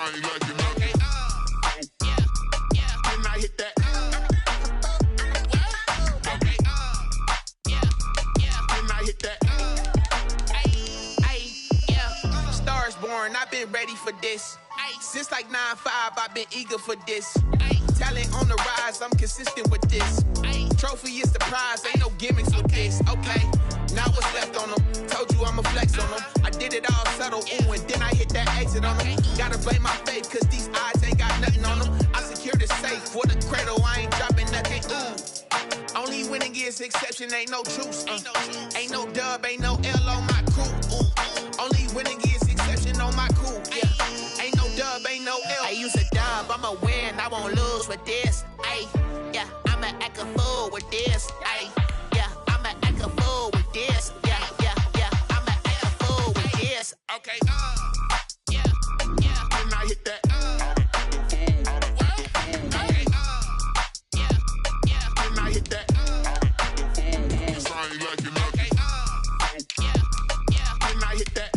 ain't liking nothing. Then I hit that. Then I hit that. Stars born, I've been ready for this. Since like 9-5, I've been eager for this. Talent on the rise, I'm consistent with this. Trophy is the prize, ain't no gimmicks with this. Okay, now what's left on them? Told you I'ma flex on them. I did it all subtle, ooh, and then I hit that exit on them. Gotta blame my faith, cause these odds ain't got nothing on them. I secure the safe for the cradle, I ain't dropping nothing, ooh. Only winning is exception, ain't no truce. Ain't no dub, ain't no L on my crew, ooh. Only winning is exception on my crew, yeah. Ain't no dub, ain't no L. I use a dub, I'ma win, I won't lose with this. Ay, yeah, I'ma act a fool with this. Ay, yeah, I'ma act a fool with this. Yeah, yeah, yeah, I'ma act a fool with this. Okay, yeah, then I hit that. Then I hit that. Cause I ain't liking nothing. Then I hit that.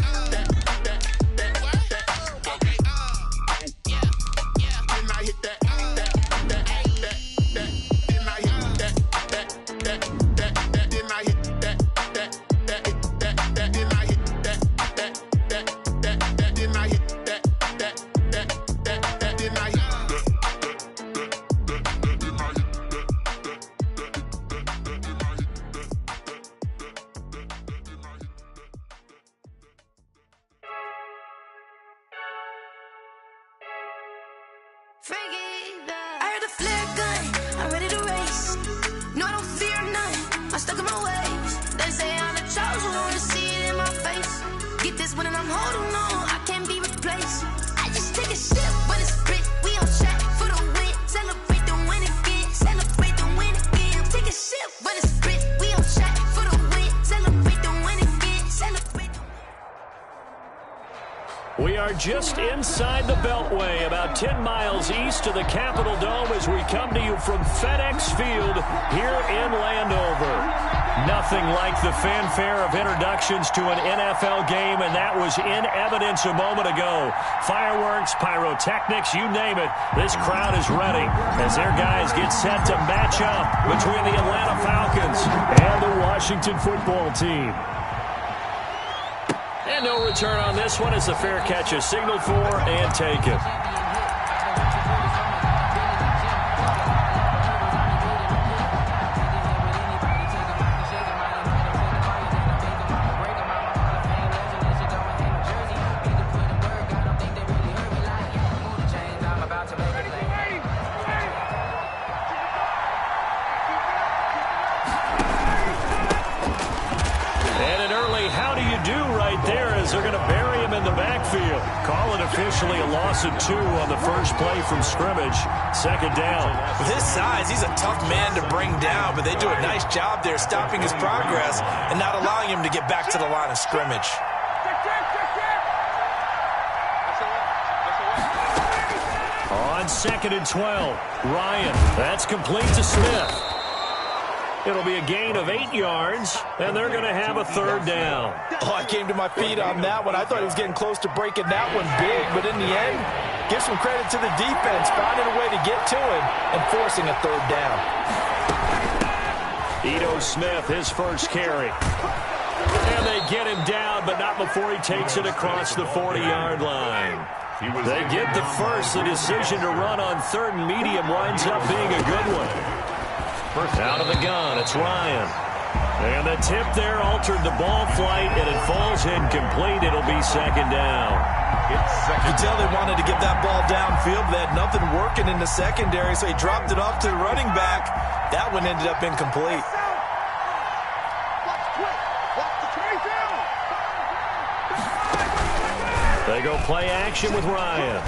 I heard a flare gun, I'm ready to race. No, I don't fear none, I'm stuck in my ways. They say I'm the chosen one, see it in my face. Get this one and I'm holding on, I can't be replaced. I just take a sip, but it's split, we on track for the win. Celebrate the win again, celebrate the win again. Take a sip, but it's split, we on track for the win. Celebrate the win again, celebrate the win. We are just inside the Beltway, about 10 miles east of the Capitol Dome as we come to you from FedEx Field here in Landover. Nothing like the fanfare of introductions to an NFL game, and that was in evidence a moment ago. Fireworks, pyrotechnics, you name it, this crowd is ready as their guys get set to match up between the Atlanta Falcons and the Washington football team. And no return on this one as the fair catch is signaled for and taken. They're going to bury him in the backfield. Call it officially a loss of 2 on the first play from scrimmage. Second down. With his size, he's a tough man to bring down, but they do a nice job there stopping his progress and not allowing him to get back to the line of scrimmage. On 2nd and 12, Ryan. That's complete to Smith. It'll be a gain of 8 yards, and they're going to have a third down. Oh, I came to my feet on that one. I thought he was getting close to breaking that one big, but in the end, give some credit to the defense, finding a way to get to him and forcing a third down. Ito Smith, his first carry. And they get him down, but not before he takes it across the 40-yard line. They get the first. The decision to run on 3rd and medium winds up being a good one. Out of the gun, it's Ryan. And the tip there altered the ball flight, and it falls incomplete. It'll be 2nd down. You can tell they wanted to get that ball downfield. They had nothing working in the secondary, so he dropped it off to the running back. That one ended up incomplete. They go play action with Ryan.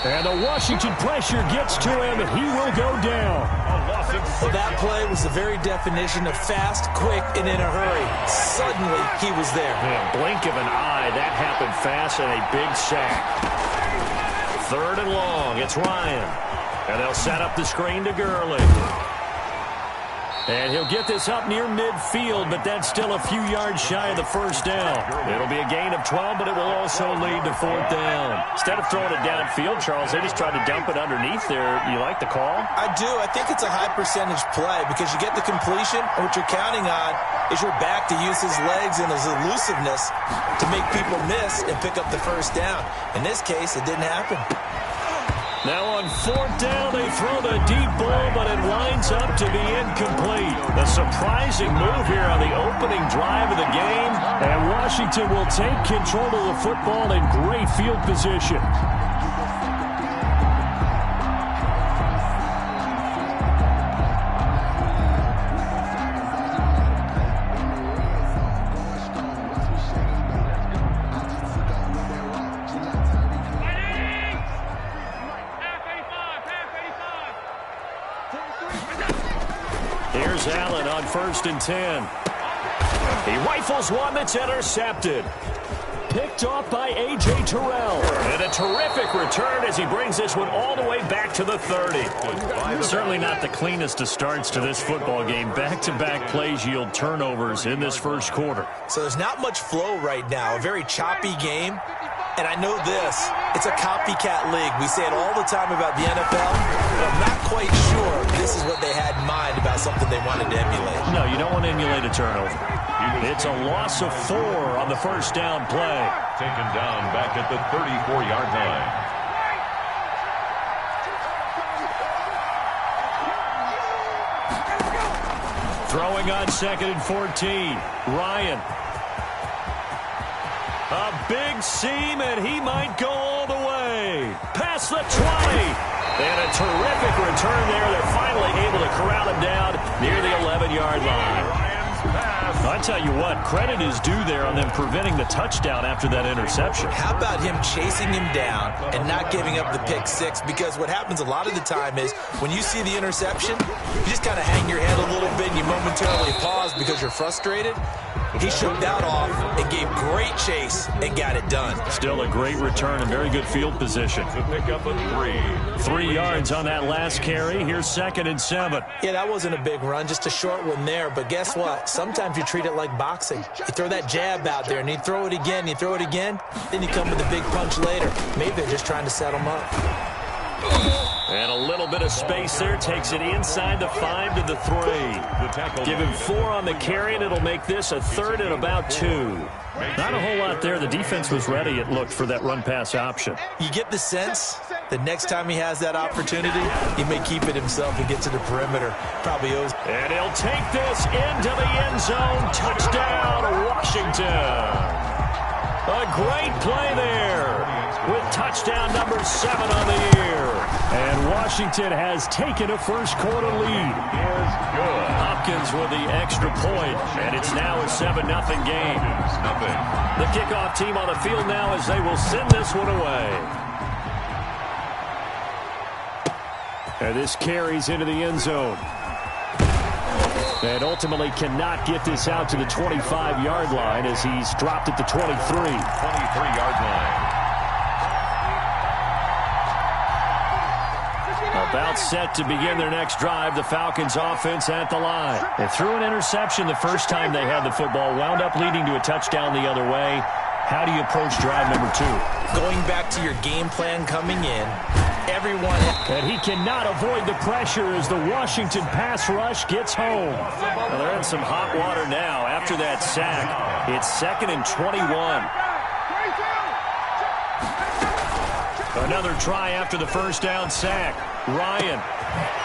And the Washington pressure gets to him, and he will go down. Well, that play was the very definition of fast, quick, and in a hurry. Suddenly, he was there. Man, blink of an eye, that happened fast and a big sack. 3rd and long, it's Ryan. And they'll set up the screen to Gurley. And he'll get this up near midfield, but that's still a few yards shy of the first down. It'll be a gain of 12, but it will also lead to fourth down. Instead of throwing it downfield, Charles, they just tried to dump it underneath there. You like the call? I do. I think it's a high percentage play because you get the completion, and what you're counting on is your back to use his legs and his elusiveness to make people miss and pick up the first down. In this case, it didn't happen. Now on fourth down, they throw the deep ball, but it winds up to be incomplete. A surprising move here on the opening drive of the game, and Washington will take control of the football in great field position. Here's Allen on 1st and 10. He rifles one that's intercepted. Picked off by A.J. Terrell. And a terrific return as he brings this one all the way back to the 30. Certainly not the cleanest of starts to this football game. Back-to-back plays yield turnovers in this first quarter. So there's not much flow right now. A very choppy game. And I know this, it's a copycat league. We say it all the time about the NFL, but I'm not quite sure this is what they had in mind about something they wanted to emulate. No, you don't want to emulate a turnover. It's a loss of 4 on the first down play. Taken down back at the 34-yard line. Throwing on 2nd and 14. Ryan. A big seam, and he might go all the way. Past the 20. And a terrific return there. They're finally able to corral him down near the 11-yard line. I tell you what, credit is due there on them preventing the touchdown after that interception. How about him chasing him down and not giving up the pick six? Because what happens a lot of the time is when you see the interception, you just kind of hang your head a little bit and you momentarily pause because you're frustrated. He shook that off and gave great chase and got it done. Still a great return and very good field position. To pick up a 3. 3 yards on that last carry. Here's 2nd and 7. Yeah, that wasn't a big run, just a short one there. But guess what? Sometimes you treat it like boxing. You throw that jab out there and you throw it again, you throw it again, then you come with a big punch later. Maybe they're just trying to set him up. And a little bit of space there. Takes it inside the 5 to the 3. Give him 4 on the carry, and it'll make this a 3rd and about 2. Not a whole lot there. The defense was ready, it looked, for that run-pass option. You get the sense that next time he has that opportunity, he may keep it himself and get to the perimeter. Probably owes. And he'll take this into the end zone. Touchdown, Washington. A great play there with touchdown number 7 on the year. And Washington has taken a first-quarter lead. Hopkins with the extra point, and it's now a 7-0 game. The kickoff team on the field now as they will send this one away. And this carries into the end zone. And ultimately cannot get this out to the 25-yard line as he's dropped at the 23. 23-yard line. About set to begin their next drive, the Falcons offense at the line. They threw an interception the first time they had the football, wound up leading to a touchdown the other way. How do you approach drive number 2? Going back to your game plan coming in, everyone... And he cannot avoid the pressure as the Washington pass rush gets home. Well, they're in some hot water now after that sack. It's 2nd and 21. Another try after the first down sack. Ryan,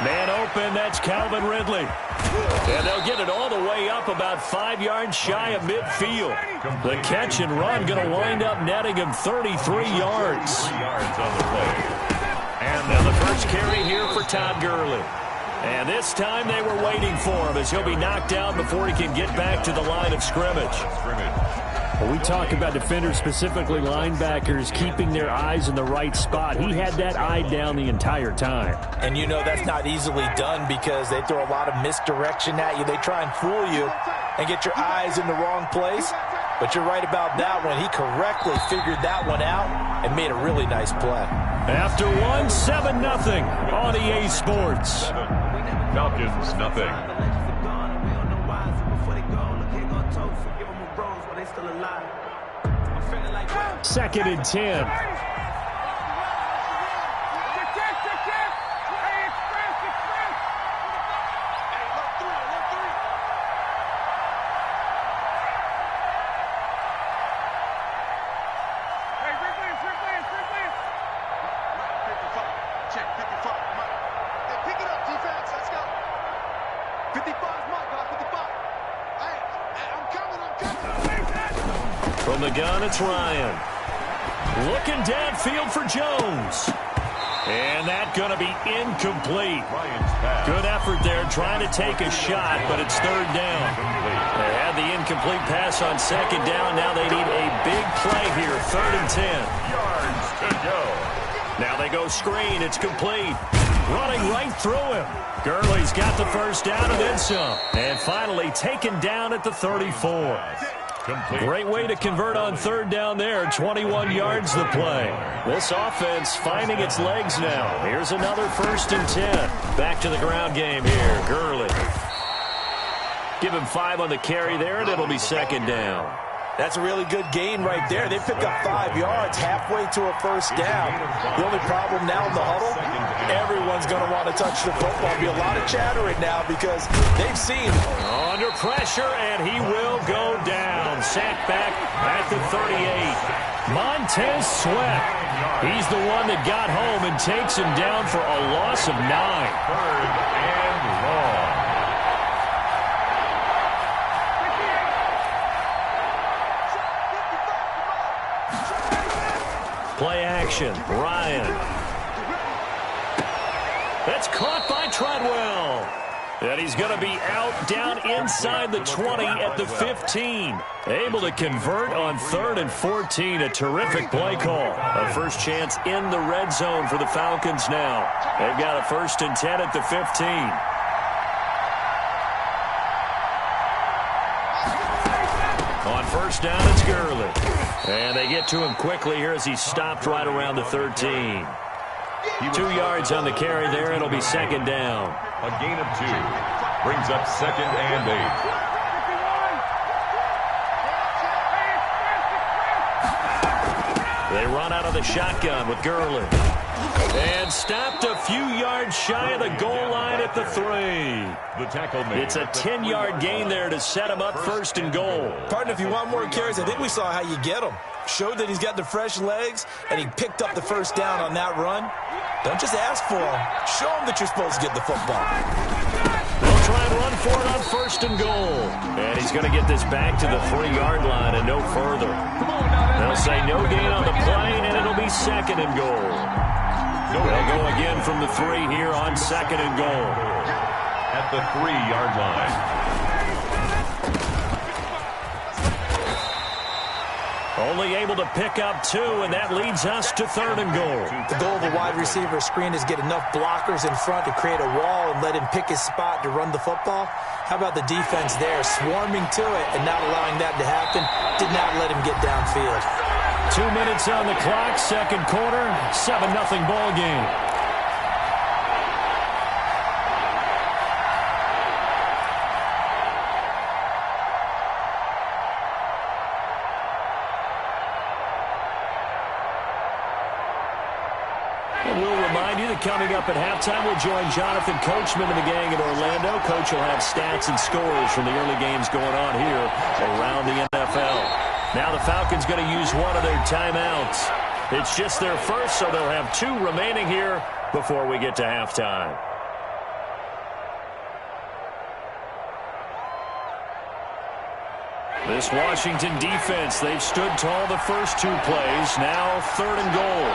man open, that's Calvin Ridley. And they'll get it all the way up about 5 yards shy of midfield. The catch and run going to wind up netting him 33 yards. 3 yards on the play. And now the first carry here for Todd Gurley. And this time they were waiting for him as he'll be knocked down before he can get back to the line of scrimmage. Well, we talk about defenders, specifically linebackers, keeping their eyes in the right spot. He had that eye down the entire time. And you know that's not easily done because they throw a lot of misdirection at you. They try and fool you and get your eyes in the wrong place. But you're right about that one. He correctly figured that one out and made a really nice play. After 7-0 on EA Sports. Falcons, nothing. still alive. I'm feeling like that. 2nd and 10. From the gun, it's Ryan. Looking downfield for Jones. And that's going to be incomplete. Good effort there trying to take a shot, but it's 3rd down. They had the incomplete pass on 2nd down. Now they need a big play here, 3rd and 10. Yards to go. Now they go screen. It's complete. Running right through him. Gurley's got the 1st down and then some. And finally taken down at the 34. Great way to convert on 3rd down there. 21 yards the play. This offense finding its legs now. Here's another 1st and 10. Back to the ground game here. Gurley. Give him 5 on the carry there, and it'll be 2nd down. That's a really good gain right there. They pick up 5 yards halfway to a 1st down. The only problem now in the huddle, everyone's going to want to touch the football. There'll be a lot of chattering now because they've seen under pressure, and he will go down. Sacked back at the 38. Montez Sweat. He's the one that got home and takes him down for a loss of 9. 3rd and long. Play action. Ryan. That's caught by Treadwell. And he's going to be out down inside the 20 at the 15. Able to convert on 3rd and 14. A terrific play call. A first chance in the red zone for the Falcons now. They've got a 1st and 10 at the 15. On 1st down, it's Gurley. And they get to him quickly here as he stopped right around the 13. 2 yards on the carry there. It'll be 2nd down. A gain of 2. Brings up 2nd and 8. They run out of the shotgun with Gurley. And stopped a few yards shy of the goal line at the 3. The tackle made. It's a 10-yard gain there to set him up 1st and goal. Partner, if you want more carries, I think we saw how you get him. Showed that he's got the fresh legs, and he picked up the 1st down on that run. Don't just ask for him. Show him that you're supposed to get the football. They'll try and run for it on 1st and goal. And he's going to get this back to the 3-yard line and no further. They'll say no gain on the play, and it'll be 2nd and goal. They'll go again from the 3 here on 2nd and goal. At the 3-yard line. Only able to pick up 2, and that leads us to 3rd and goal. The goal of a wide receiver screen is get enough blockers in front to create a wall and let him pick his spot to run the football. How about the defense there, swarming to it and not allowing that to happen? Did not let him get downfield. 2 minutes on the clock, 2nd quarter, 7-0 ball game. Coming up at halftime, we'll join Jonathan Coachman and the gang in Orlando. Coach will have stats and scores from the early games going on here around the NFL. Now the Falcons going to use one of their timeouts. It's just their first, so they'll have 2 remaining here before we get to halftime. This Washington defense, they've stood tall the first 2 plays. Now 3rd and goal.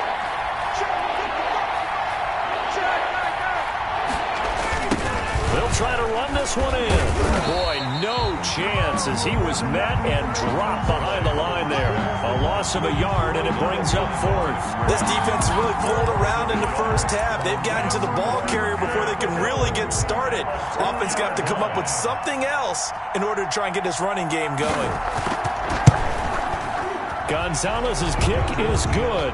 They'll try to run this one in. Boy, no chance as he was met and dropped behind the line there. A loss of a yard, and it brings up 4th. This defense really flowed around in the first half. They've gotten to the ball carrier before they can really get started. Offense got to come up with something else in order to try and get this running game going. Gonzalez's kick is good.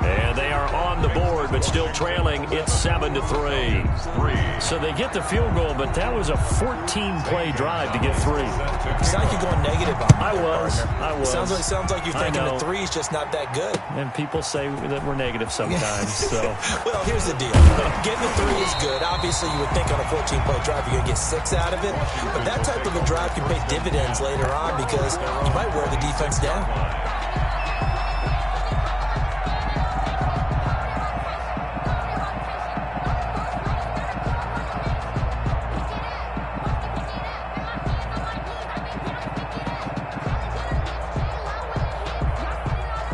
And they are on the board, but still trailing. It's 7-3. So they get the field goal, but that was a 14-play drive to get 3. It's like you're going negative on me. I was. Sounds like you're thinking the 3 is just not that good. And people say that we're negative sometimes. So, well, here's the deal. Getting the 3 is good. Obviously, you would think on a 14-play drive you're going to get 6 out of it. But that type of a drive can pay dividends later on because you might wear the defense down.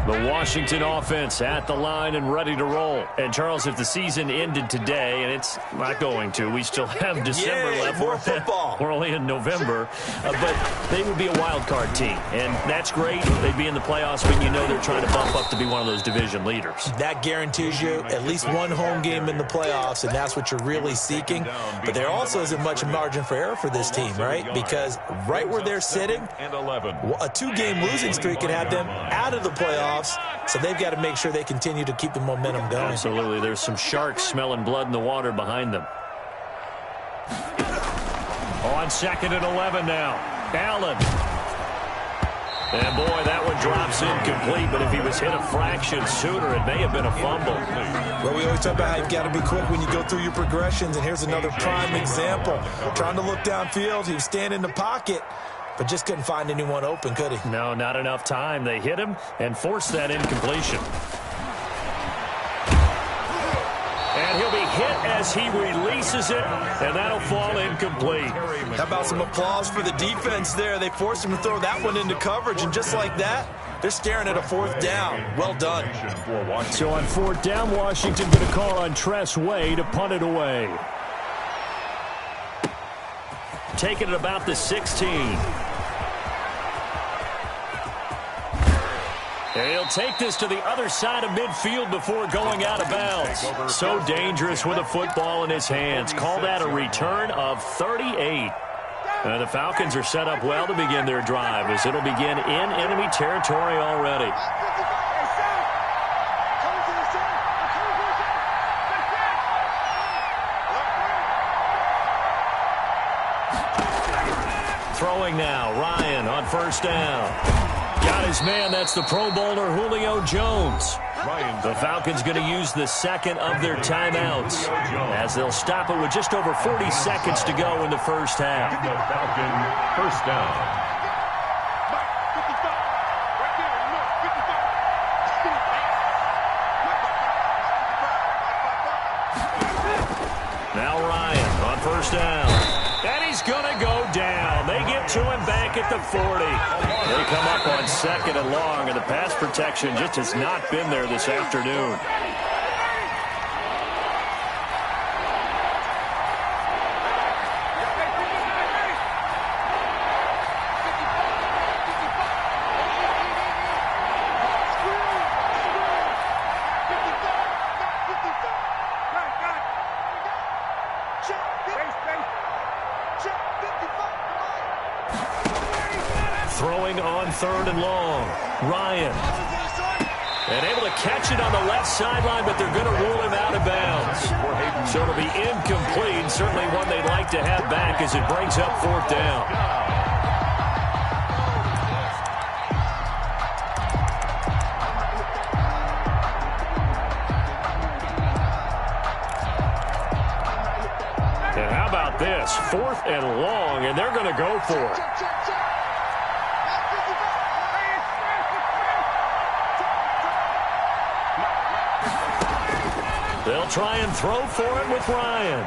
the Washington offense at the line and ready to roll. And, Charles, if the season ended today, and it's not going to, we still have December left. More football. We're only in November. But they would be a wild card team, and that's great. They'd be in the playoffs, but you know they're trying to bump up to be one of those division leaders. That guarantees you at least one home game in the playoffs, and that's what you're really seeking. But there also isn't much margin for error for this team, right? Because right where they're sitting, a two-game losing streak could have them out of the playoffs, so they've got to make sure they continue to keep the momentum going. Absolutely. There's some sharks smelling blood in the water behind them. On 2nd and 11 now. Allen. And, boy, that one drops incomplete, but if he was hit a fraction sooner, it may have been a fumble. Well, we always talk about how you've got to be quick when you go through your progressions, and here's another prime example. Trying to look downfield, he was standing in the pocket, but just couldn't find anyone open, could he? No, not enough time. They hit him and forced that incompletion. And he'll be hit as he releases it, and that'll fall incomplete. How about some applause for the defense there? They forced him to throw that one into coverage, and just like that, they're staring at a 4th down. Well done. So on 4th down, Washington going to call on Tress Way to punt it away. Taking it about the 16. He'll take this to the other side of midfield before going out of bounds. So dangerous with a football in his hands. Call that a return of 38. The Falcons are set up well to begin their drive as it'll begin in enemy territory already. Throwing now, Ryan on 1st down. Got his man, that's the Pro Bowler Julio Jones. The Falcons going to use the 2nd of their timeouts as they'll stop it with just over 40 seconds to go in the first half. The Falcon 1st down. Now Ryan on 1st down. And he's going to go down. They get to him back at the 40. They come up on 2nd and long, and the pass protection just has not been there this afternoon. Throwing on 3rd and long. Ryan. And able to catch it on the left sideline, but they're going to rule him out of bounds. So it'll be incomplete. Certainly one they'd like to have back as it brings up 4th down. And how about this? 4th and long, and they're going to go for it. They'll try and throw for it with Ryan.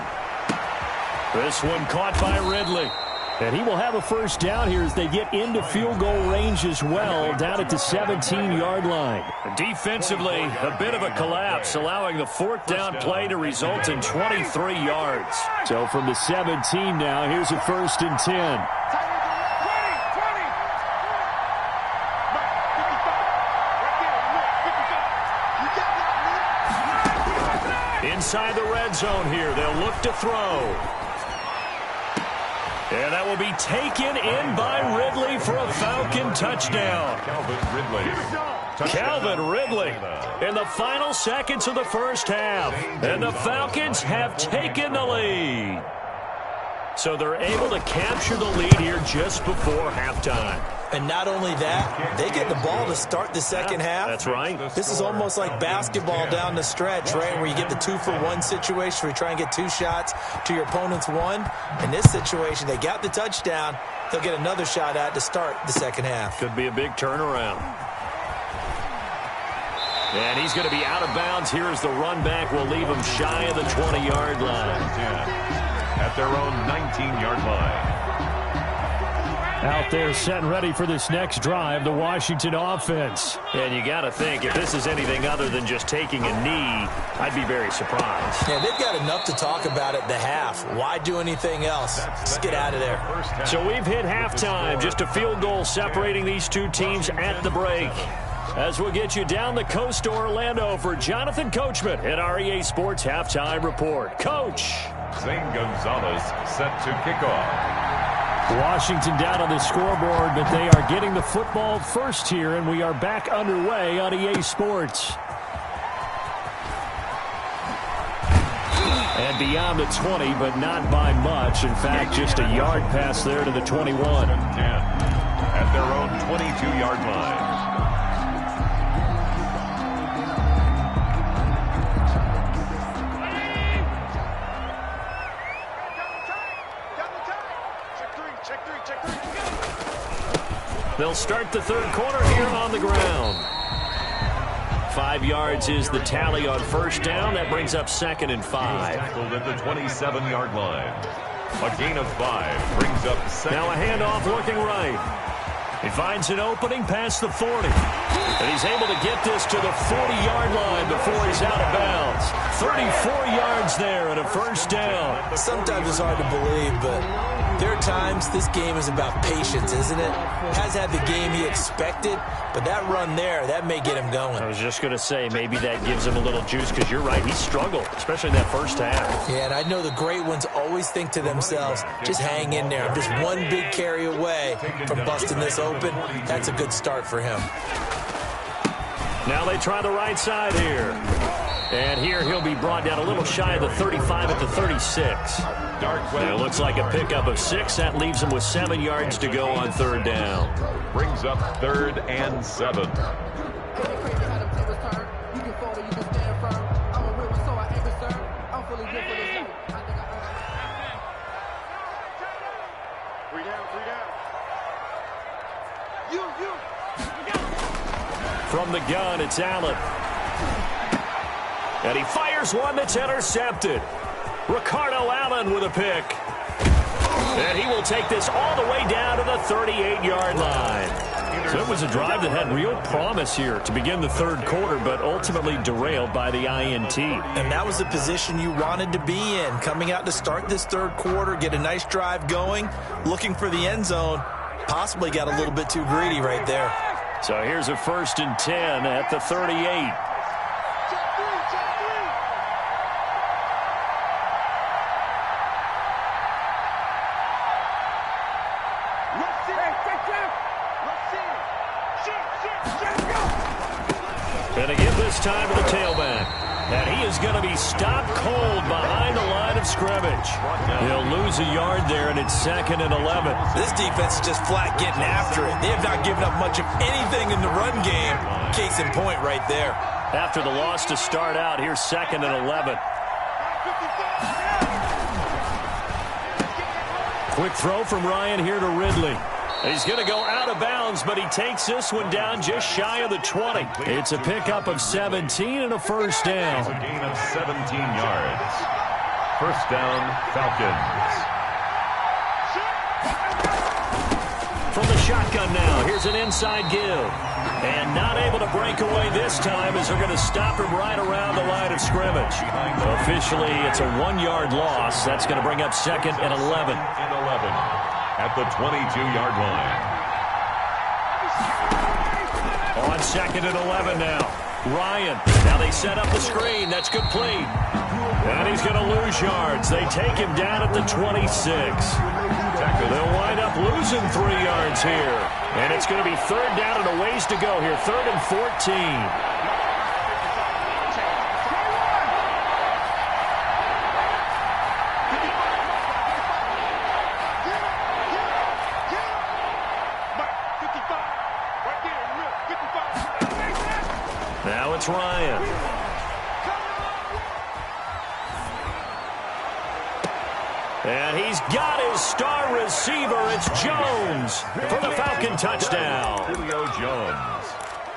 This one caught by Ridley. And he will have a 1st down here as they get into field goal range as well, down at the 17-yard line. Defensively, a bit of a collapse, allowing the 4th down play to result in 23 yards. So from the 17 now, here's a 1st and 10. Inside the red zone here, they'll look to throw. And that will be taken in by Ridley for a Falcon touchdown. Calvin Ridley in the final seconds of the first half. And the Falcons have taken the lead. So they're able to capture the lead here just before halftime. And not only that, they get the ball to start the second half. That's right. This is almost like basketball down the stretch, right, where you get the 2-for-1 situation where you try and get 2 shots to your opponent's 1. In this situation, they got the touchdown. They'll get another shot at to start the second half. Could be a big turnaround. And he's going to be out of bounds. Here is the run back. We'll leave him shy of the 20-yard line. At their own 19-yard line. Out there set and ready for this next drive, the Washington offense. And you got to think, if this is anything other than just taking a knee, I'd be very surprised. Yeah, they've got enough to talk about at the half. Why do anything else? Just get out of there. So we've hit halftime. Just a field goal separating these two teams at the break. As we'll get you down the coast to Orlando for Jonathan Coachman at our EA Sports Halftime Report. Coach. Zane Gonzalez set to kick off. Washington down on the scoreboard, but they are getting the football first here, and we are back underway on EA Sports. And beyond the 20, but not by much. In fact, just a yard pass there to the 21. 10 at their own 22-yard line. They'll start the third quarter here on the ground. 5 yards is the tally on first down. That brings up 2nd and 5. Tackled at the 27-yard line. A gain of 5 brings up 2nd. Now a handoff looking right. He finds an opening past the 40. And he's able to get this to the 40-yard line before he's out of bounds. 34 yards there and a first down. Sometimes it's hard to believe, but there are times this game is about patience, isn't it? Has had the game he expected, but that run there, that may get him going. I was just going to say, maybe that gives him a little juice, because you're right, he struggled, especially in that first half. Yeah, and I know the great ones always think to themselves, just hang in there. I'm just one big carry away from busting this open. That's a good start for him. Now they try the right side here. And here he'll be brought down a little shy of the 35 at the 36. It looks like a pickup of 6. That leaves him with 7 yards to go on third down. Brings up 3rd and 7. From the gun, it's Allen. And he fires one that's intercepted. Ricardo Allen with a pick. And he will take this all the way down to the 38-yard line. So it was a drive that had real promise here to begin the third quarter, but ultimately derailed by the INT. And that was the position you wanted to be in. Coming out to start this third quarter, get a nice drive going, looking for the end zone. Possibly got a little bit too greedy right there. So here's a 1st and 10 at the 38. And again this time to the tailback. And he is going to be stopped cold behind the line of scrimmage. He'll lose a yard there, and it's 2nd and 11. This defense is just flat getting after it. They have not given up much of anything in the run game. Case in point right there. After the loss to start out, here's 2nd and 11. Quick throw from Ryan here to Ridley. He's going to go out of bounds, but he takes this one down just shy of the 20. It's a pickup of 17 and a first down. A gain of 17 yards. First down, Falcons. From the shotgun now, here's an inside give. And not able to break away this time as they're going to stop him right around the line of scrimmage. Officially, it's a 1-yard loss. That's going to bring up 2nd and 11. At the 22-yard line. On 2nd and 11 now. Ryan. Now they set up the screen. That's complete. And he's going to lose yards. They take him down at the 26. They'll wind up losing 3 yards here. And it's going to be third down and a ways to go here. 3rd and 14. Now it's Ryan. And he's got his star receiver. It's Jones for the Falcon touchdown. Julio Jones.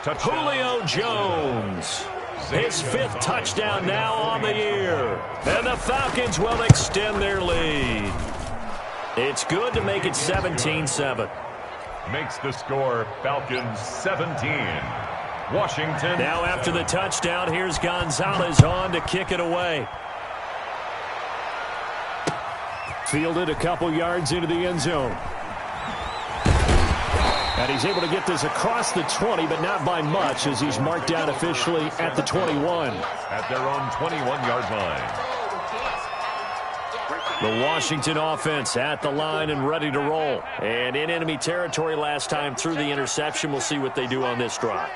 Touchdown. Julio Jones. His 5th touchdown now on the year. And the Falcons will extend their lead. It's good to make it 17-7. Makes the score Falcons 17. Washington. Now after the touchdown, here's Gonzalez on to kick it away. Fielded a couple yards into the end zone. And he's able to get this across the 20, but not by much, as he's marked down officially at the 21. At their own 21-yard line. The Washington offense at the line and ready to roll. And in enemy territory last time through the interception. We'll see what they do on this drive.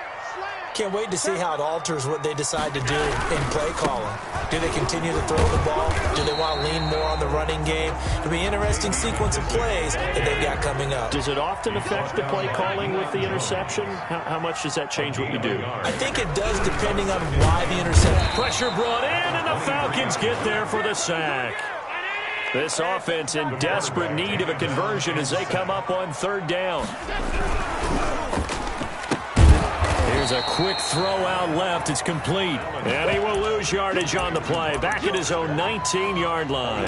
Can't wait to see how it alters what they decide to do in play calling. Do they continue to throw the ball? Do they want to lean more on the running game? It'll be an interesting sequence of plays that they've got coming up. Does it often affect the play calling with the interception? How much does that change what you do? I think it does, depending on why the interception. Pressure brought in, and the Falcons get there for the sack. This offense in desperate need of a conversion as they come up on 3rd down. Here's a quick throw out left. It's complete. And he will lose yardage on the play. Back at his own 19-yard line.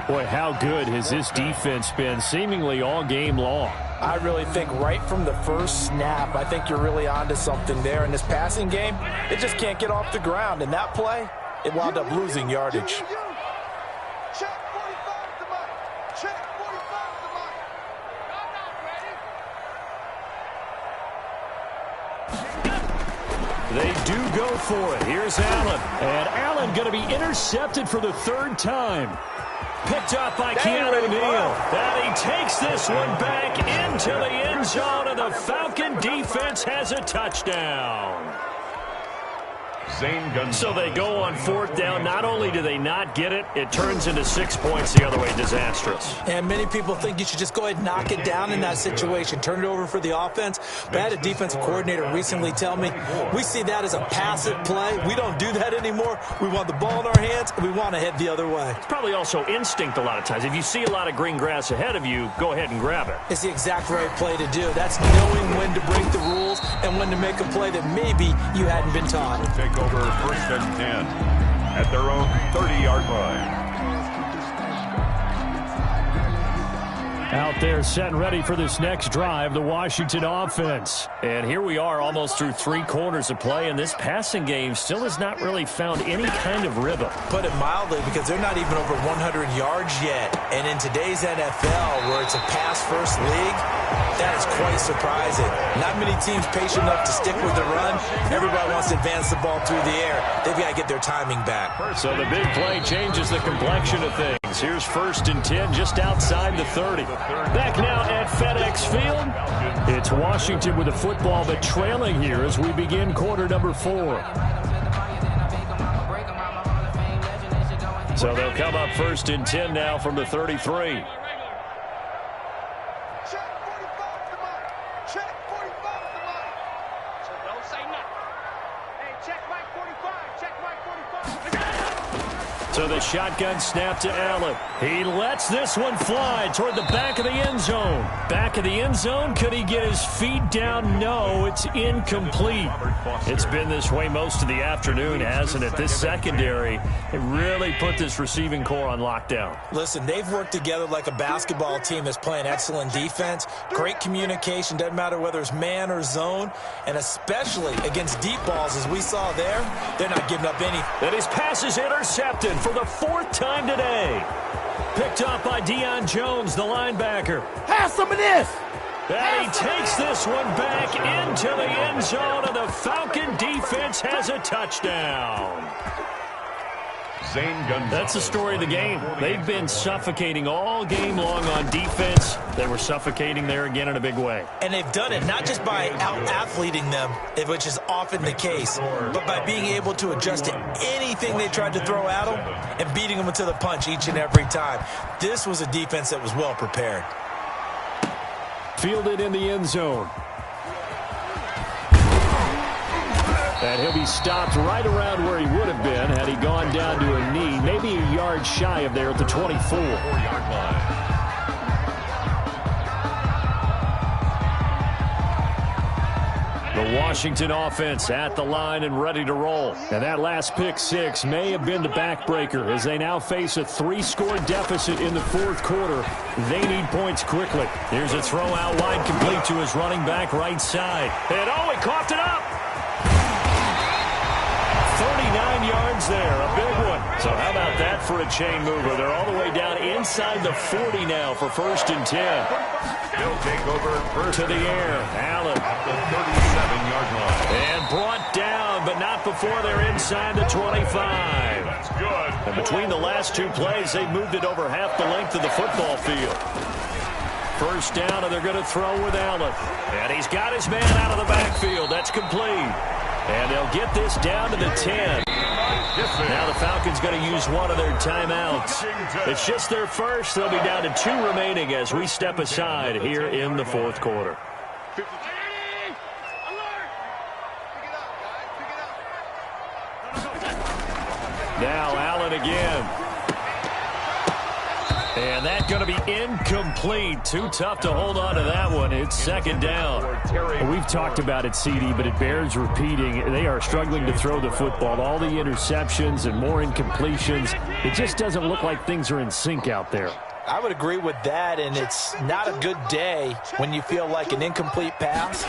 Boy, how good has this defense been seemingly all game long? I really think right from the first snap, I think you're really onto something there. In this passing game, it just can't get off the ground. In that play, it wound up losing yardage. They do go for it. Here's Allen. And Allen going to be intercepted for the 3rd time. Picked up by Keanu Neal. And he takes this one back into the end zone, and the Falcon defense has a touchdown. So they go on 4th down. Not only do they not get it, it turns into 6 points the other way. Disastrous. And many people think you should just go ahead and knock it down in that situation. Turn it over for the offense. But I had a defensive coordinator recently tell me, we see that as a passive play. We don't do that anymore. We want the ball in our hands, and we want to head the other way. It's probably also instinct a lot of times. If you see a lot of green grass ahead of you, go ahead and grab it. It's the exact right play to do. That's knowing when to break the rules and when to make a play that maybe you hadn't been taught. Take over 1st and 10 at their own 30-yard line. Out there set and ready for this next drive, the Washington offense. And here we are almost through 3 quarters of play, and this passing game still has not really found any kind of rhythm. Put it mildly, because they're not even over 100 yards yet. And in today's NFL, where it's a pass-first league, that is quite surprising. Not many teams patient enough to stick with the run. Everybody wants to advance the ball through the air. They've got to get their timing back. So the big play changes the complexion of things. Here's 1st and 10 just outside the 30. Back now at FedEx Field. It's Washington with the football, but trailing here as we begin quarter number 4. So they'll come up 1st and 10 now from the 33. So the shotgun snap to Allen. He lets this one fly toward the back of the end zone. Back of the end zone. Could he get his feet down? No, it's incomplete. It's been this way most of the afternoon, hasn't it? This secondary, it really put this receiving core on lockdown. Listen, they've worked together like a basketball team that's playing excellent defense. Great communication. Doesn't matter whether it's man or zone. And especially against deep balls, as we saw there, they're not giving up any. And his pass is intercepted for the 4th time today. Picked up by Deion Jones, the linebacker. Have some of this. And he takes this one back into the end zone, and the Falcon defense has a touchdown. That's the story of the game. They've been suffocating all game long on defense. They were suffocating there again in a big way. And they've done it not just by out-athleting them, which is often the case, but by being able to adjust to anything they tried to throw at them and beating them to the punch each and every time. This was a defense that was well prepared. Fielded in the end zone. And he'll be stopped right around where he would have been had he gone down to a knee, maybe a yard shy of there at the 24. The Washington offense at the line and ready to roll. And that last pick six may have been the backbreaker as they now face a 3-score deficit in the fourth quarter. They need points quickly. Here's a throw out wide complete to his running back right side. And oh, he coughed it up. 39 yards there, a big one. So how about that for a chain mover? They're all the way down inside the 40 now for 1st and 10. They'll take over first to the air. Allen. At the 37-yard line. And brought down, but not before they're inside the 25. That's good. And between the last two plays, they moved it over half the length of the football field. First down, and they're going to throw with Allen. And he's got his man out of the backfield. That's complete. And they'll get this down to the 10. Now the Falcons going to use one of their timeouts. It's just their first. They'll be down to 2 remaining as we step aside here in the fourth quarter. Now Allen again. And that's going to be incomplete. Too tough to hold on to that one. It's second down. We've talked about it, CD, but it bears repeating. They are struggling to throw the football. All the interceptions and more incompletions. It just doesn't look like things are in sync out there. I would agree with that, and it's not a good day when you feel like an incomplete pass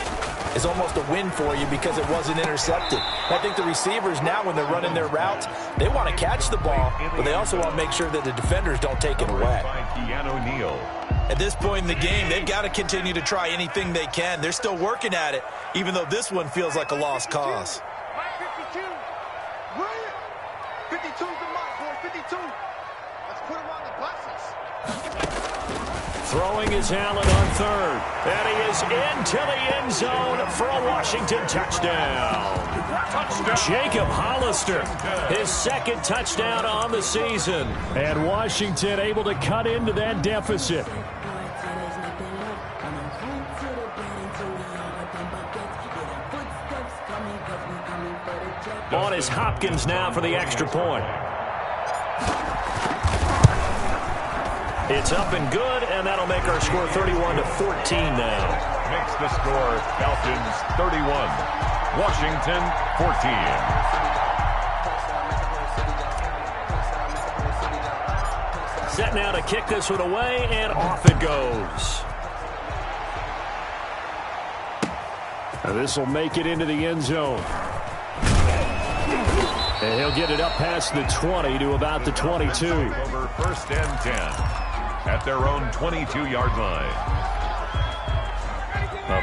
is almost a win for you because it wasn't intercepted. I think the receivers now, when they're running their routes, they want to catch the ball, but they also want to make sure that the defenders don't take it away. At this point in the game, they've got to continue to try anything they can. They're still working at it, even though this one feels like a lost cause. 52's the mark, boy. 52. Let's put him on the buses. Throwing is Allen on third. And he is into the end zone for a Washington touchdown. Jacob Hollister, his second touchdown on the season. And Washington able to cut into that deficit. On is Hopkins now for the extra point. It's up and good, and that'll make our score 31-14 now. Makes the score Falcons 31, Washington 14. Set now to kick this one away, and off it goes. Now this will make it into the end zone. And he'll get it up past the 20 to about the 22. Over 1st and 10 at their own 22-yard line.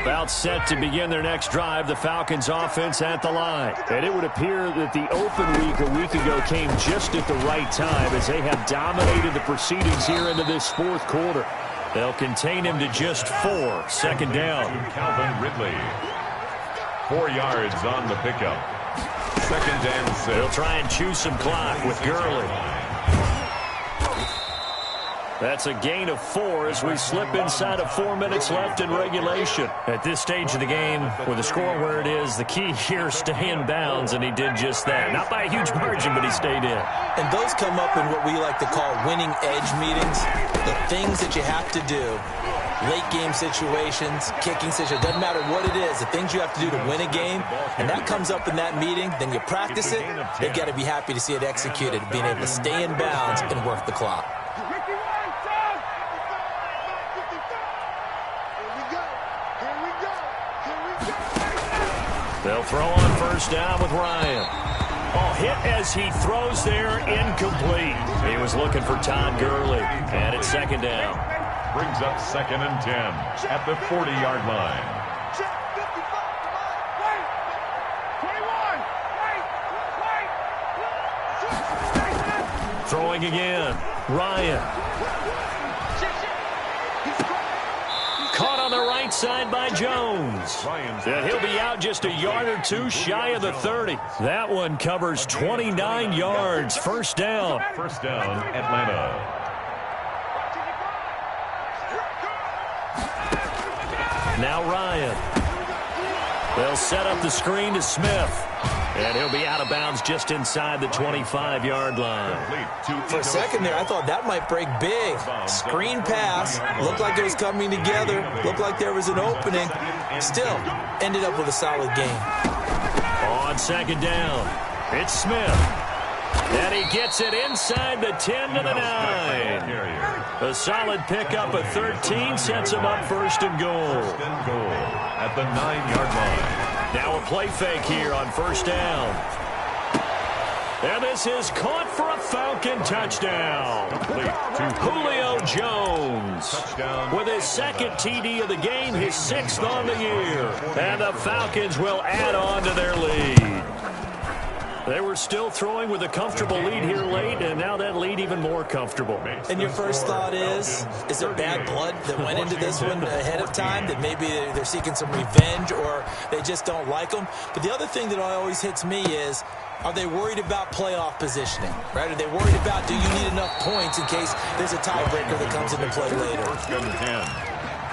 About set to begin their next drive, the Falcons offense at the line. And it would appear that the open week a week ago came just at the right time as they have dominated the proceedings here into this fourth quarter. They'll contain him to just 4. Second down. Calvin Ridley. 4 yards on the pickup. 2nd and 6. They'll try and chew some clock with Gurley. That's a gain of 4 as we slip inside of 4 minutes left in regulation. At this stage of the game, with the score where it is, the key here, stay in bounds, and he did just that. Not by a huge margin, but he stayed in. And those come up in what we like to call winning edge meetings. The things that you have to do, late game situations, kicking situations, doesn't matter what it is, the things you have to do to win a game, and that comes up in that meeting, then you practice it, they've got to be happy to see it executed, being able to stay in bounds and work the clock. They'll throw on first down with Ryan. Oh, hit as he throws there, incomplete. He was looking for Todd Gurley, and it's second down. Brings up 2nd and 10 at the 40-yard line. Throwing again. Ryan. Caught on the right side by Jones. And he'll be out just a yard or two shy of the 30. That one covers 29 yards. First down. First down, Atlanta. Now Ryan. They'll set up the screen to Smith. And he'll be out of bounds just inside the 25-yard line. For a second there, I thought that might break big. Screen pass. Looked like it was coming together. Looked like there was an opening. Still, ended up with a solid game. On second down, it's Smith. And he gets it inside the 10 to the 9. A solid pickup of 13 sets him up first and goal. At the 9-yard line. Now a play fake here on first down. And this is caught for a Falcon touchdown. Julio Jones with his second TD of the game, his 6th on the year. And the Falcons will add on to their lead. They were still throwing with a comfortable lead here late, and now that lead even more comfortable. And your first thought is there bad blood that went into this one ahead of time, that maybe they're seeking some revenge or they just don't like them? But the other thing that always hits me is, are they worried about playoff positioning, right? Are they worried about, do you need enough points in case there's a tiebreaker that comes into play later? First and 10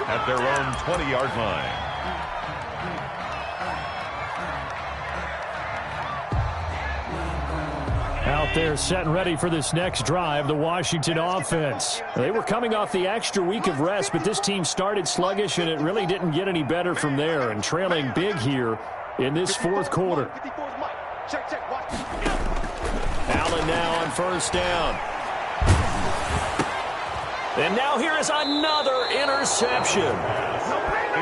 at their own 20-yard line. Out there set and ready for this next drive, the Washington offense. They were coming off the extra week of rest, but this team started sluggish, and it really didn't get any better from there, and trailing big here in this fourth quarter. Allen now on first down. And now here is another interception.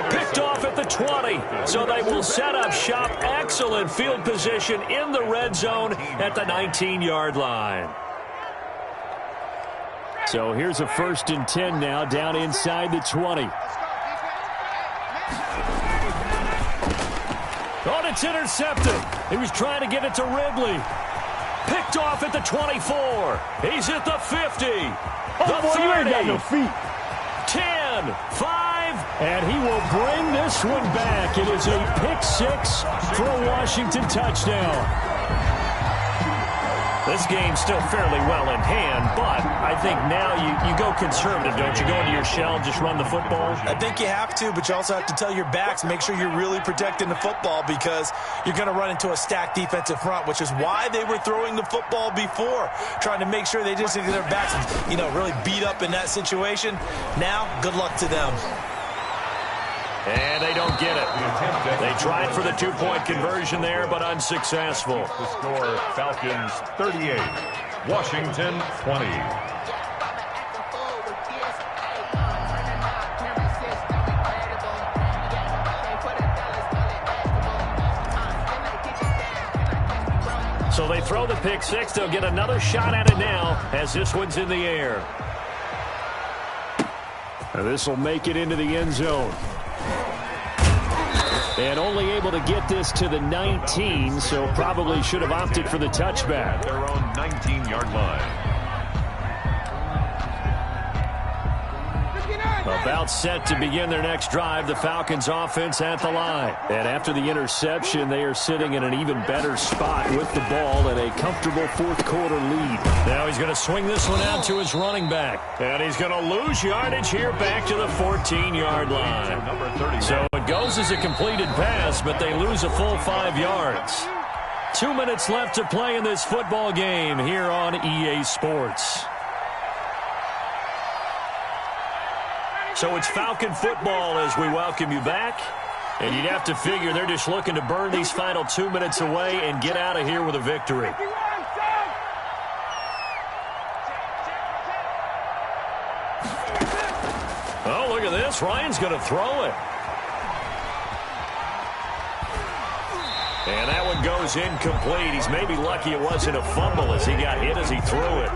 Picked off at the 20, so they will set up shop. Excellent field position in the red zone at the 19-yard line. So here's a 1st and 10 now, down inside the 20. Oh, it's intercepted. He was trying to get it to Ridley. Picked off at the 24. He's at the 50. The 30. Got no feet. 10, 5, and he will bring this one back. It is a pick-6 for a Washington touchdown. This game's still fairly well in hand, but I think now you go conservative, don't you? Go into your shell, just run the football? I think you have to, but you also have to tell your backs, make sure you're really protecting the football, because you're going to run into a stacked defensive front, which is why they were throwing the football before, trying to make sure they just get their backs, really beat up in that situation. Now, good luck to them. And they don't get it. They tried for the 2-point conversion there, but unsuccessful. The score, Falcons 38, Washington 20. So they throw the pick-6. They'll get another shot at it now as this one's in the air. And this will make it into the end zone. And only able to get this to the 19, so probably should have opted for the touchback. Their own 19-yard line. About set to begin their next drive, the Falcons offense at the line. And after the interception, they are sitting in an even better spot with the ball and a comfortable fourth quarter lead. Now he's going to swing this one out to his running back. And he's going to lose yardage here back to the 14-yard line. So it goes as a completed pass, but they lose a full 5 yards. 2 minutes left to play in this football game here on EA Sports. So it's Falcon football as we welcome you back. And you'd have to figure they're just looking to burn these final 2 minutes away and get out of here with a victory. Oh, look at this. Ryan's going to throw it. And that one goes incomplete. He's maybe lucky it wasn't a fumble as he got hit as he threw it.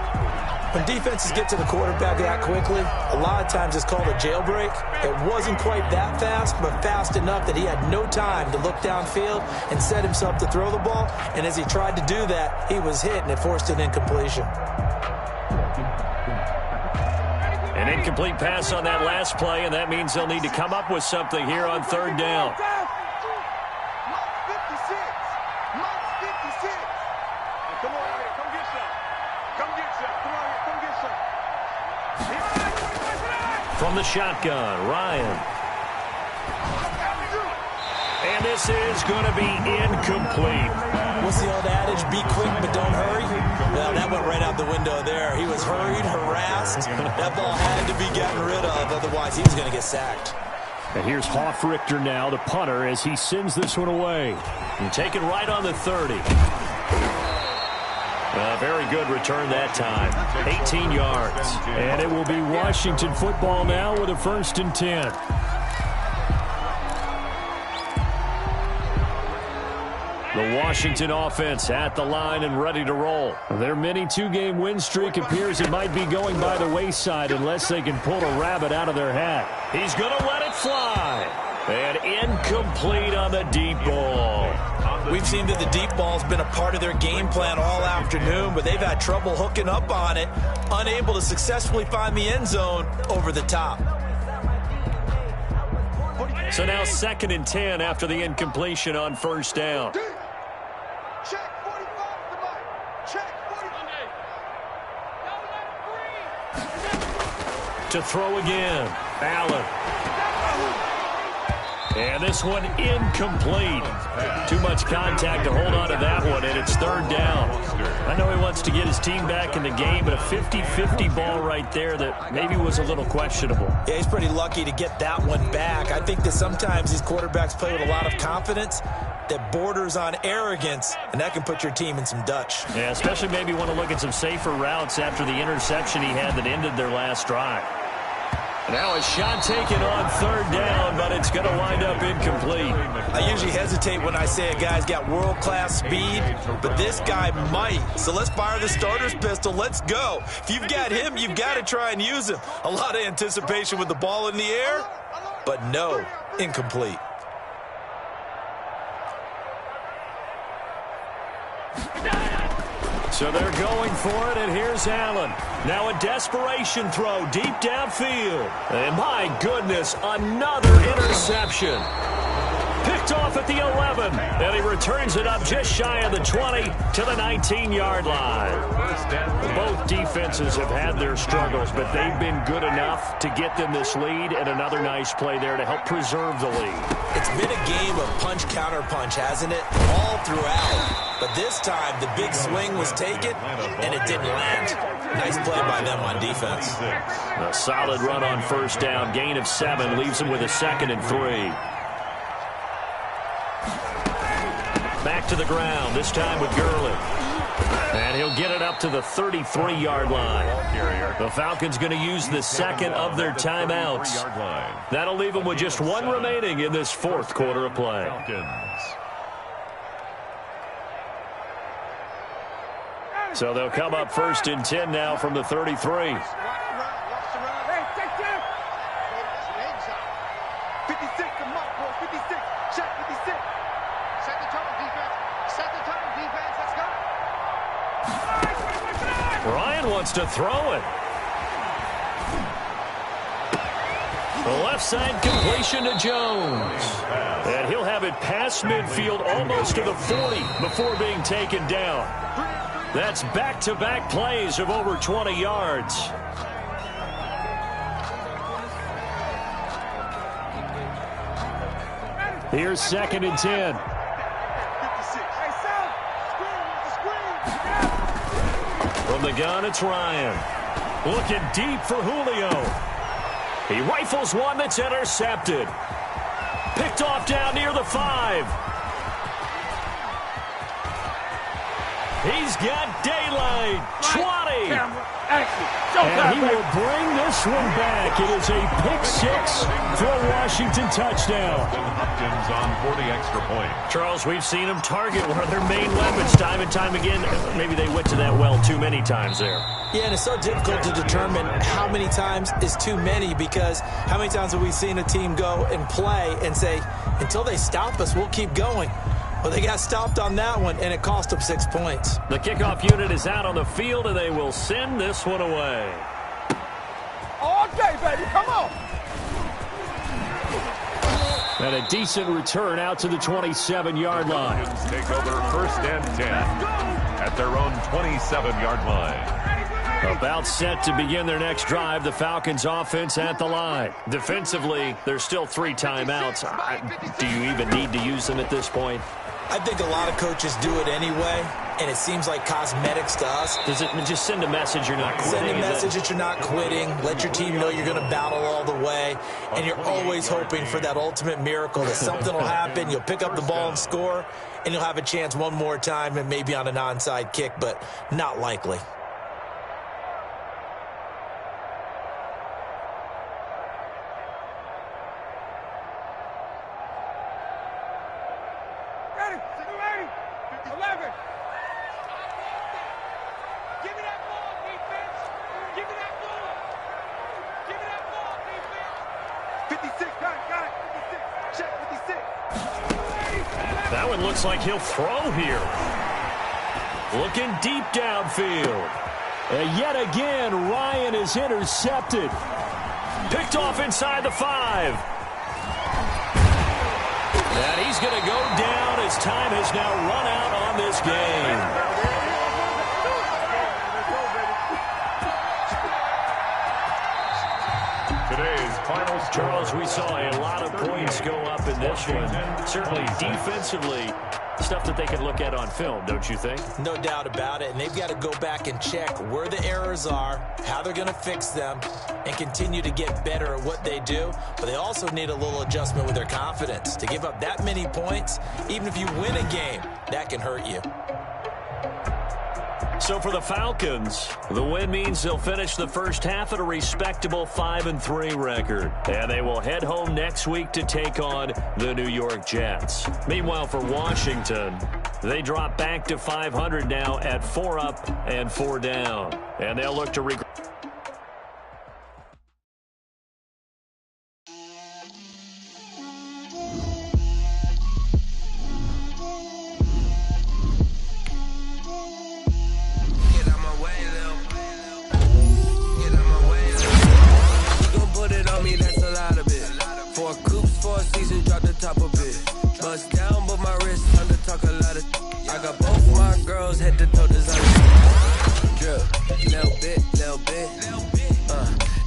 When defenses get to the quarterback that quickly, a lot of times it's called a jailbreak. It wasn't quite that fast, but fast enough that he had no time to look downfield and set himself to throw the ball. And as he tried to do that, he was hit, and it forced an incompletion. An incomplete pass on that last play, and that means they'll need to come up with something here on third down. Come on out here. Come get some. Come get some. Come on here. Come get some. From the shotgun, Ryan. And this is going to be incomplete. What's the old adage? Be quick, but don't hurry. Well, that went right out the window there. He was hurried, harassed. That ball had to be gotten rid of. Otherwise, he was going to get sacked. And here's Hoffrichter now, the punter, as he sends this one away. And taken right on the 30. A very good return that time. 18 yards. And it will be Washington football now with a 1st and 10. The Washington offense at the line and ready to roll. Their mini 2-game win streak appears it might be going by the wayside unless they can pull a rabbit out of their hat. He's going to let it fly. And incomplete on the deep ball. We've seen that the deep ball's been a part of their game plan all afternoon, but they've had trouble hooking up on it, unable to successfully find the end zone over the top. So now 2nd and 10 after the incompletion on 1st down. Check 45 the mic. Check 45. To throw again. Allen. And this one incomplete. Too much contact to hold on to that one, and it's 3rd down. I know he wants to get his team back in the game, but a 50-50 ball right there that maybe was a little questionable. Yeah, he's pretty lucky to get that one back. I think that sometimes these quarterbacks play with a lot of confidence that borders on arrogance, and that can put your team in some Dutch. Yeah, especially maybe want to look at some safer routes after the interception he had that ended their last drive. Now a shot taken on 3rd down, but it's going to wind up incomplete. I usually hesitate when I say a guy's got world-class speed, but this guy might. So let's fire the starter's pistol. Let's go. If you've got him, you've got to try and use him. A lot of anticipation with the ball in the air, but no, incomplete. So they're going for it, and here's Allen. Now a desperation throw deep downfield. And my goodness, another interception. Picked off at the 11, and he returns it up just shy of the 20 to the 19-yard line. Both defenses have had their struggles, but they've been good enough to get them this lead, and another nice play there to help preserve the lead. It's been a game of punch-counter-punch, hasn't it? All throughout. But this time, the big swing was taken, and it didn't land. Nice play by them on defense. A solid run on 1st down. Gain of 7 leaves them with a 2nd and 3. Back to the ground, this time with Gurley. And he'll get it up to the 33-yard line. The Falcons going to use the 2nd of their timeouts. That'll leave them with just 1 remaining in this 4th quarter of play. So they'll come up 1st and 10 now from the 33. 56, the mark, boys. 56. Check 56. Set the tone, defense. Set the tone, defense. Let's go. Ryan wants to throw it. The left side completion to Jones. And he'll have it past midfield almost to the 40 before being taken down. That's back-to-back plays of over 20 yards. Here's 2nd and 10. 56. Hey, Sam. Screen. From the gun, it's Ryan. Looking deep for Julio. He rifles one that's intercepted. Picked off down near the 5. He's got daylight. 20. And he will bring this one back. It is a pick-6 for a Washington touchdown. Hopkins on for the extra point. Charles, we've seen them target one of their main weapons time and time again. Maybe they went to that well too many times there. Yeah, and it's so difficult to determine how many times is too many, because how many times have we seen a team go and play and say, until they stop us, we'll keep going. Well, they got stopped on that one, and it cost them 6 points. The kickoff unit is out on the field, and they will send this one away. All day, baby, come on. And a decent return out to the 27-yard line. Take over 1st and 10 at their own 27-yard line. About set to begin their next drive, the Falcons offense at the line. Defensively, there's still 3 timeouts. Do you even need to use them at this point? I think a lot of coaches do it anyway, and it seems like cosmetics to us. Does it just send a message you're not quitting? Send a message that you're not quitting. Let your team know you're going to battle all the way, and you're always hoping for that ultimate miracle that something will happen, you'll pick up the ball and score, and you'll have a chance one more time and maybe on an onside kick, but not likely. That one looks like he'll throw here. Looking deep downfield. And yet again, Ryan is intercepted. Picked off inside the 5. And he's going to go down as time has now run out on this game. Today's final score. Charles, we saw a lot of points go up in this one. Certainly defensively, stuff that they can look at on film, don't you think? No doubt about it, and they've got to go back and check where the errors are, how they're going to fix them, and continue to get better at what they do. But they also need a little adjustment with their confidence. To give up that many points, even if you win a game, that can hurt you. So for the Falcons, the win means they'll finish the first half at a respectable 5-3 record. And they will head home next week to take on the New York Jets. Meanwhile, for Washington, they drop back to 500 now at 4 up and 4 down. And they'll look to regroup. Top of it, bust down, but my wrist under talk a lot of. I got both my girls head to toe designer. Drip, little bit,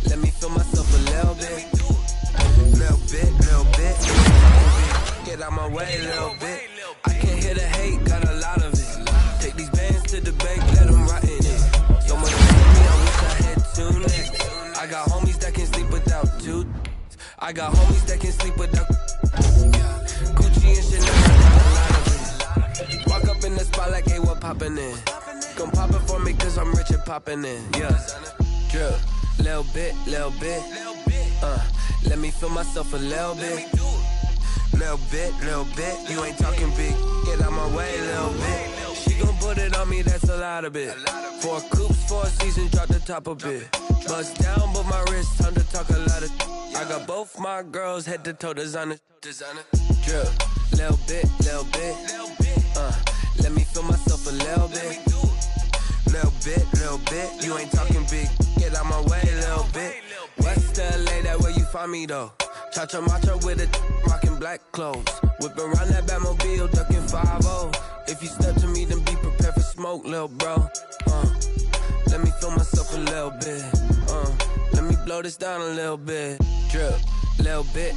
let me feel myself a little bit, get out my way, little bit. I can't hear the hate, got a lot of it. Take these bands to the bank, let them rot in it. So much for me, I wish I had 2 necks. I got homies that can sleep without 2. I got homies that can sleep without. Gucci and Chanel, walk up in the spot like, hey, what poppin' in? Come pop it for me, cause I'm rich and poppin' in. Yeah, drip, little bit, let me feel myself a little bit. Little bit, you ain't talking big, get out my way, little bit. She gon' put it on me, that's a lot of it. 4 coops, 4 seasons, drop the top a bit. Bust down, but my wrist, time to talk a lot of. I got both my girls head to toe designer. Drip, little bit, let me feel myself a little bit. Little bit, you ain't talking big, get out my way, little bit. West LA, that where you find me though. Cha-cha matcha with a rockin' black clothes. Whippin' around that Batmobile, duckin' 5-0. If you step to me, then be prepared for smoke, little bro. Let me feel myself a little bit. Let me blow this down a little bit. Drip, little bit,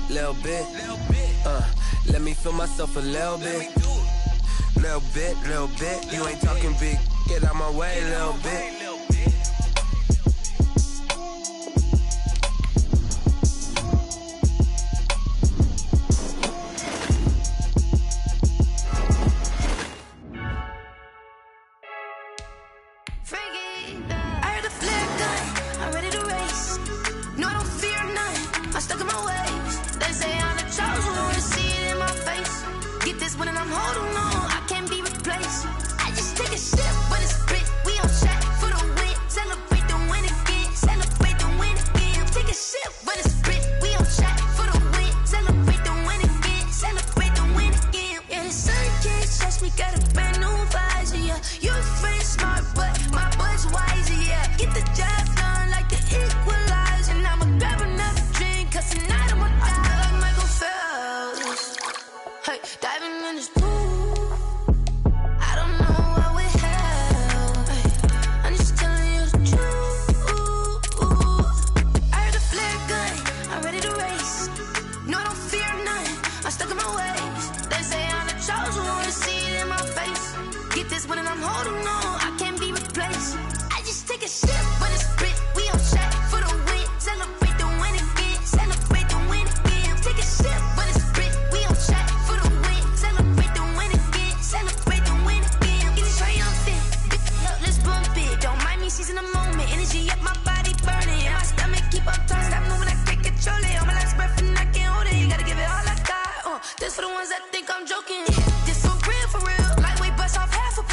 let me feel myself a little bit. Little bit, you ain't talking big, get out my way, little bit. Celebrate the win again. Yeah, the sun can't seize in the moment, energy up my body burning. And my stomach keep up turning, stop moving, I can't control it. On my last breath and I can't hold it. You gotta give it all I got. This for the ones that think I'm joking. This for real, for real. Lightweight bust off half a.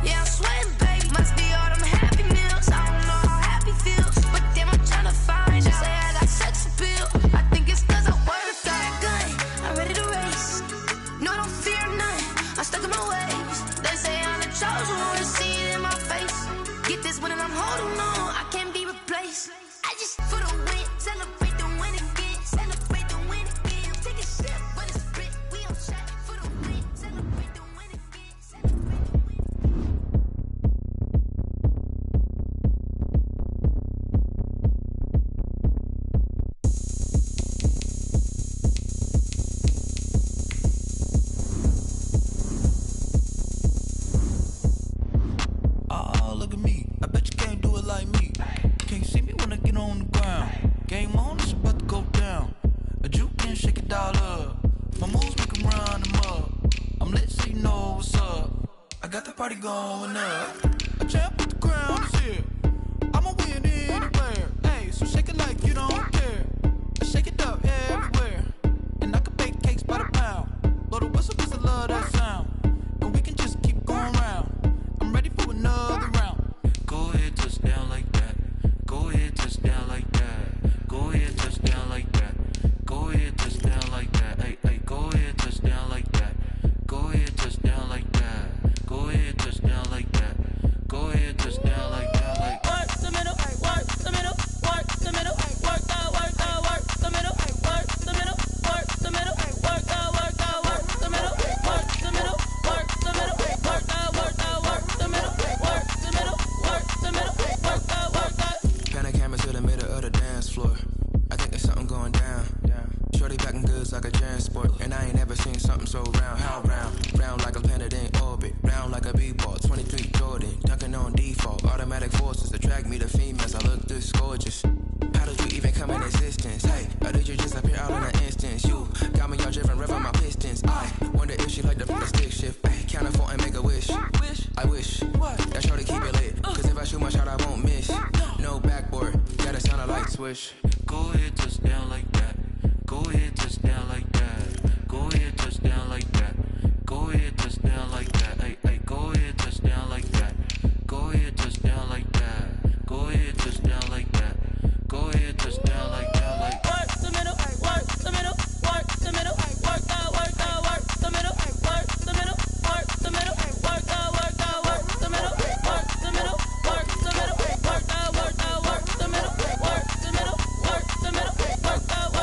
Yeah, I'm sweating, babe. Must be all them happy meals. I don't know how happy feels, but damn, I'm tryna find. Just say I got sex appeal. I think it's 'cause I work got a gun. I'm ready to race. No, I don't fear none. I'm stuck in my ways. They say I'm the chosen one. See it in my face. Get this win and I'm holding on. I can't be replaced. I just for the win, celebrate the win again. Celebrate the win again. Take a sip, but it's split. We on track for the win. Celebrate the win again. Celebrate the win. Look at me. I bet you can't do it like me. Can't see me when I get on the ground. Game on, it's about to go down. A juke and shake it all up. My moves make them run them up. I'm lit so you know what's up. I got the party going up. A champ with the ground is here. I'ma win anywhere. Hey, so shake it like you don't care. Shake it up everywhere. And I can bake cakes by the pound. Blow the whistle 'cause I love that sound. And we can just keep going round. I'm ready for another round. Go ahead, touch down like that. Go ahead, touch down like that. Go ahead, touch down like that. Go ahead, touch down like that. Hey, hey, go ahead, touch down like that. Go ahead, touch down like that. Go ahead, touch down like that. Go ahead, touch down like that. Like work the middle, work the middle, work the middle, work that, work that, work the middle, work the middle, work the middle, work that, work that, work the middle, work the middle, work the middle, work that, work that, work the middle, work the middle, work the middle, work that, work that. Pan a camera to the middle of the dance floor. I think there's something going down. Shorty packing goods like a transport, and I ain't never seen something so round. How round? Round like a planet in orbit, round like a b-ball. 23 Jordan, dunking on default. Automatic forces attract me to females. I look this gorgeous. How did you even come in existence? Hey, or did you just appear out in an instance? You got me all driven, revving my pistons. I wonder if she like the stick shift. Hey, count it 4 and make a wish. I wish that shorty keep it lit. 'Cause if I shoot my shot, I won't miss. No backboard, gotta sound a light switch. Go ahead, touch down like that. Go ahead, touch down like that. Go ahead, touch down like that. Go ahead, touch down like that. Hey, hey, go ahead, touch down like that. Go ahead, touch down like that. Go ahead, touch down like that. Go ahead, touch down like that. Like work the middle, work the middle, work the middle, work that, work that, work the middle, work the middle, work the middle, work that, work that, work the middle, work the middle, work the middle, work that, work that, work the middle, work the middle, work the middle, work that.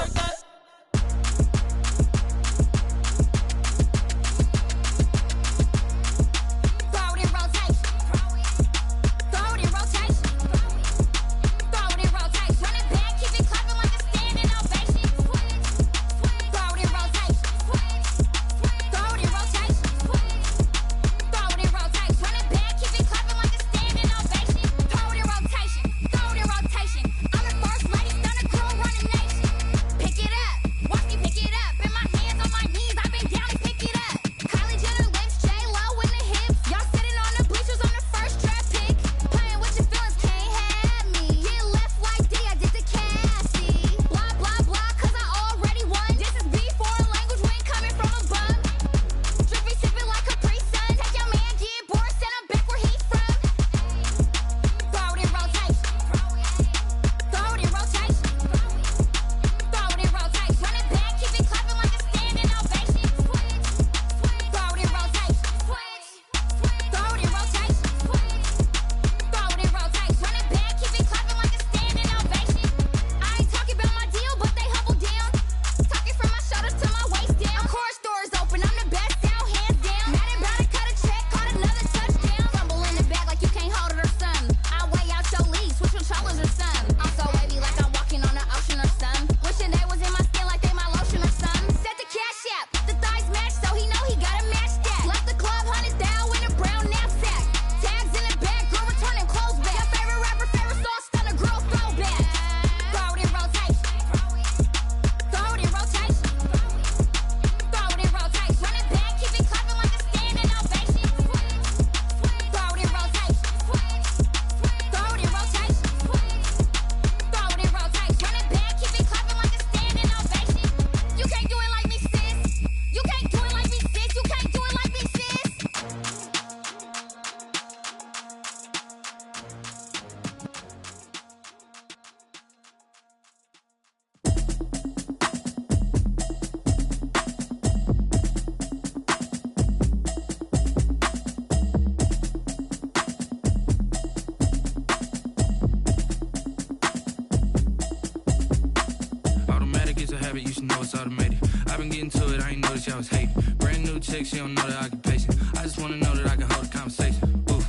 been getting to it, I ain't noticed y'all was hating. Brand new chick, she don't know the occupation. I just wanna know that I can hold a conversation. Ooh,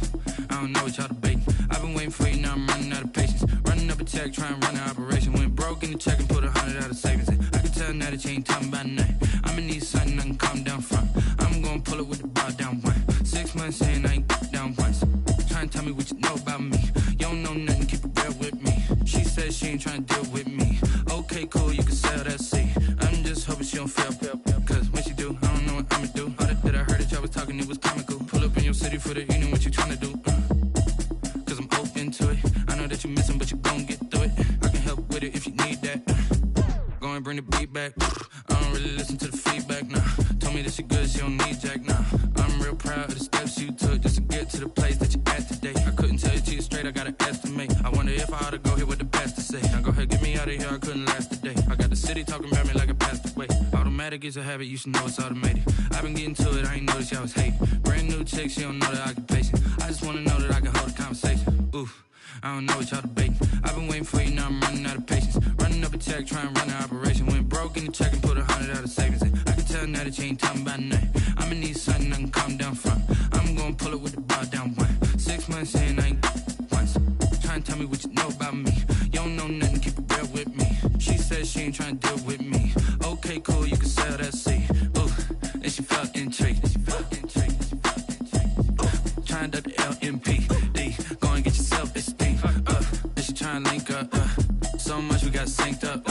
I don't know what y'all debating. I've been waiting for you, now I'm running out of patience. Running up a check, trying to run an operation. Went broke in the check and put 100 out of savings in. I can tell now that you ain't talking about nothing. I'ma need something I can calm down from. I'm gonna pull it with the bar down one. 6 months in, I ain't down once. Trying to tell me what you know about me. You don't know nothing, keep it real with me. She says she ain't trying to deal with me. Okay, cool, you can sell that seat. I'm just hoping she don't fail. Cause when she do, I don't know what I'ma do. All that I heard that y'all was talking, it was comical. Pull up in your city for the evening, what you trying to do? Cause I'm open to it. I know that you're missing, but you gon' get through it. I can help with it if you need that. Go and bring the beat back. I don't really listen to the feedback, nah. Told me that she good, she don't need jack, nah. I'm real proud of the steps you took just to get to the place that you at today. I couldn't tell you to you straight, I gotta estimate. I wonder if I ought to go here with the pastor say. Now go ahead, get me out of here, I couldn't last a day. I got the city talking about me like a passed away. Automatic is a habit, you should know it's automated. I've been getting to it, I ain't noticed y'all was hating. Brand new chick, she don't know the occupation. I just wanna know that I can hold a conversation. Ooh, I don't know what y'all debating. I've been waiting for you, now I'm running out of patience. Running up a check, trying to run an operation. Went broke in the check and put 100 out of savings in. I can tell now that you ain't talking about nothing. I'ma need something I can calm down from. I'm gonna pull it with the bar down one. 6 months in, I ain't once. Trying to tell me what you know about me. You don't know nothing, keep it real with me. She says she ain't trying to deal with me. Okay, cool, you can sell that seat. Ooh, and she felt intrigued. Trying to duck the LMPD. Go and get your self-esteem. And she trying to link up. So much we got synced up.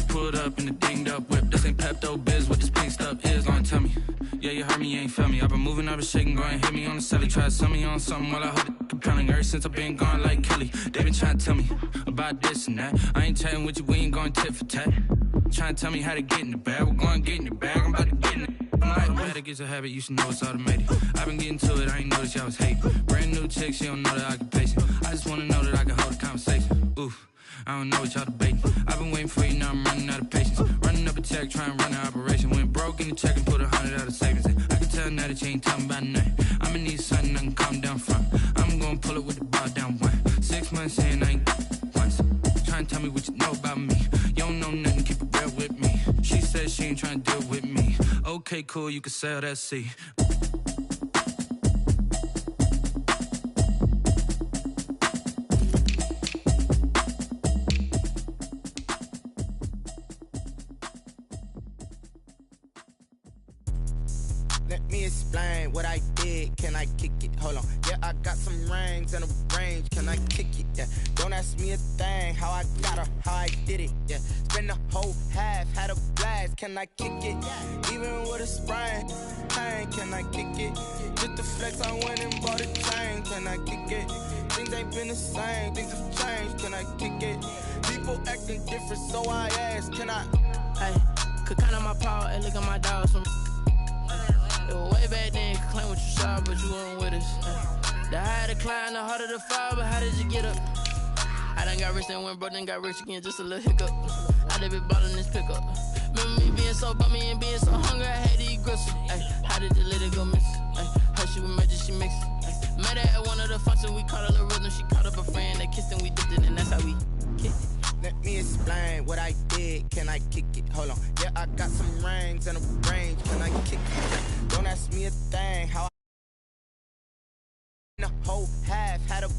Pulled up in the dinged up whip. This ain't Pepto-Biz, what this pink stuff is. Gonna tell me. Yeah, you heard me, you ain't felt me. I've been moving, I've been shaking, go and hit me on the celly. Try to sell me on something while I hold it compelling. Ever since I've been gone like Kelly, they been trying to tell me about this and that. I ain't chatting with you, we ain't going tit for tat. Trying to tell me how to get in the bag. We're going to get in the bag, I'm about to get in it. I'm like, automatic is a habit, you should know it's automated. I've been getting to it, I ain't noticed y'all was hating. Brand new chick, she don't know the occupation. I just wanna know that I can hold a conversation. Ooh, I don't know what y'all debating. I've been waiting for you, now I'm running out of patience. Running up a check, trying to run an operation. Went broke in the check and put 100 out of savings in. I can tell now that you ain't talking about nothing. I'ma need something I can calm down from. I'm gonna pull it with the bar down one. 6 months in, I ain't once. Trying to tell me what you know about me. You don't know nothing, keep it real with me. She says she ain't trying to deal with me. Okay, cool, you can sell that seat. Let me explain what I did. Can I kick it? Hold on. Yeah, I got some rings and a range. Can I kick it? Yeah. Don't ask me a thing. How I got her, how I did it. Yeah. Spend the whole half, had a blast. Can I kick it? Even with a sprain. Pain, can I kick it? Just the flex, I went and bought a chain. Can I kick it? Things ain't been the same. Things have changed. Can I kick it? People acting different, so I ask. Can I? Hey, could count on my power and look at my dogs from. It was way back then, could claim what you saw, but you weren't with us. The higher the climb, the harder the fall, but how did you get up? I done got rich and went broke, then got rich again, just a little hiccup. I done been bought in this pickup. Remember me being so bummy and being so hungry, I had to eat gristle. Ay, how did the lady go miss? Her she was magic, she mixed. Met her at one of the functions, we caught a little rhythm. She caught up a friend, they kissed and we dipped it, and that's how we kicked it. Let me explain what I did. Can I kick it? Hold on. Yeah, I got some rings and a range. Can I kick it? Don't ask me a thing. How I the whole half had a